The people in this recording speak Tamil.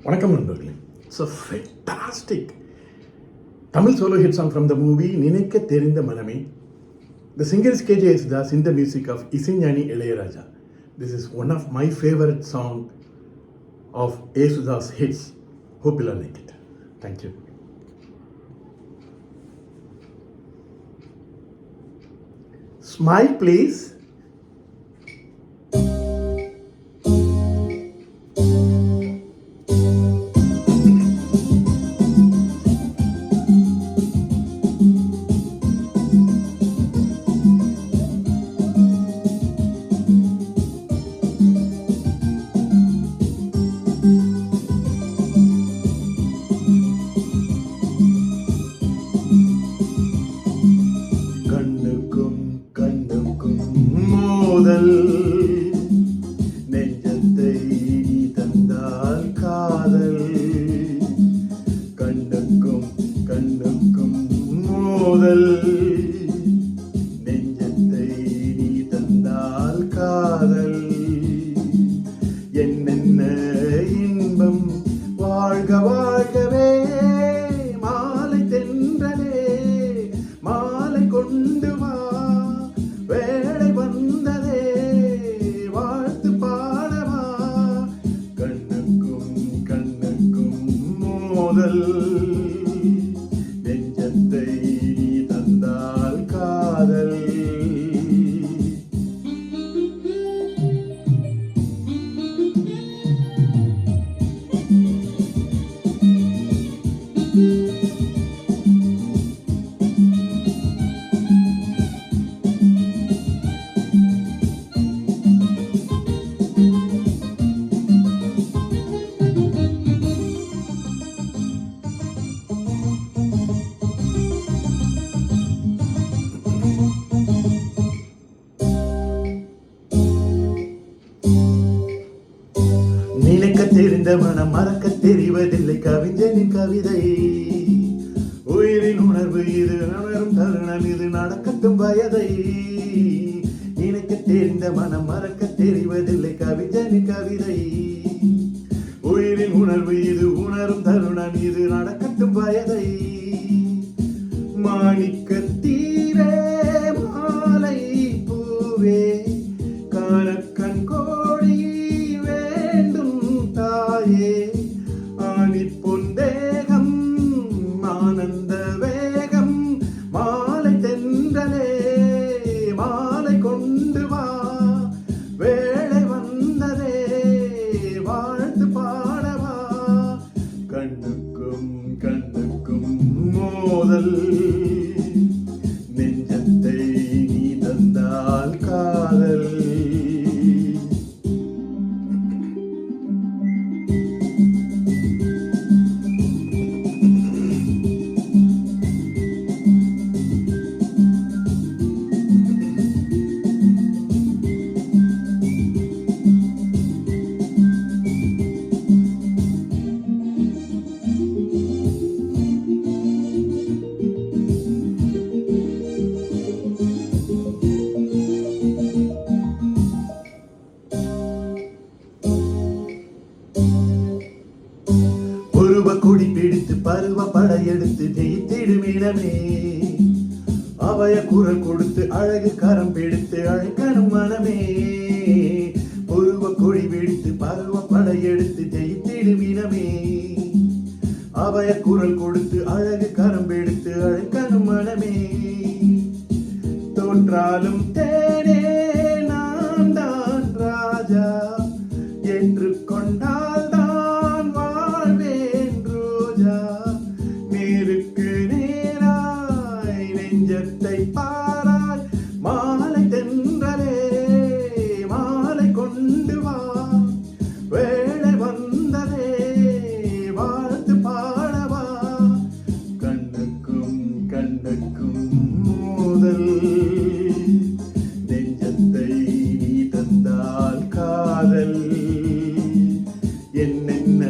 வணக்கம் நண்பர்களே. It's a fantastic Tamil solo hit song from the movie நினைக்க தெரிந்த மனமே. The singer is KJ Yesudas in the music of Isignani Ilayaraja. This is one of my favorite song of Yesudas hits. Hope you'll like it. Thank you. Smile please. மோதல் நெஞ்சத்தை நீ தந்தால் காதல் கண்ணுக்கும் கண்ணுக்கும் மோதல் நெஞ்சத்தை நீ தந்தால் காதல் என்னென்ன இன்பம் வாழ்க வாழ்கவே மாலை தென்றலே மாலை கொண்டு வா வேளை வந்ததே வாழ்த்து பாடவா கண்ணுக்கும் கண்ணுக்கும் மோதல் நெஞ்சத்தை நீ தந்தால் காதல். நினைக்க தெரிந்த மனம் மறக்க தெரிவதில்லை கவிஞனின் கவிதை. உயிரின் உணர்வு இது உணரும் தருணம் இது நடக்கட்டும் வயதை. நினைக்க தெரிந்த மனம் மறக்க தெரிவதில்லை கவிஞனின் கவிதை. உயிரின் உணர்வு இது உணரும் தருணம் இது நடக்கட்டும் வயதை. மாணிக்க தீரே மாலை பூவே காணக்கண் கோடி ஆணிப்பொன் தேகம் ஆனந்த வேகம் மாலை தென்றலே மாலை கொண்டு வா வேளை வந்ததே வாழ்த்து பாடவா கண்ணுக்கும் கண்ணுக்கும் மோதல் நெஞ்சத்தை நீ தந்தால் காதல். கொடி பிடித்து பருவ படையெடுத்து ஜெயித்திடும் இடமே அவைய குரல் கொடுத்து அழகு கரம் பிடித்து அழைக்கணும் மனமே. பருவ கொடி பிடித்து பருவ படையெடுத்து ஜெயித்திடும் இடமே அவைய குரல் கொடுத்து அழகு கரம் பிடித்து அழைக்கணும் மனமே. தோற்றாலும் தேனே நான் தான் ராஜா என்று கொண்டால் தான் வாழ்வேன் ரோஜா. நேருக்கு நேராய் நெஞ்சத்தை பாராய் மாலை தென்றலே மாலை கொண்டு வா வேளை வந்ததே வாழ்த்து பாடவா கண்ணுக்கும் கண்ணுக்கும் மோதல் நெஞ்சத்தை நீ தந்தால் காதல் என்னென்ன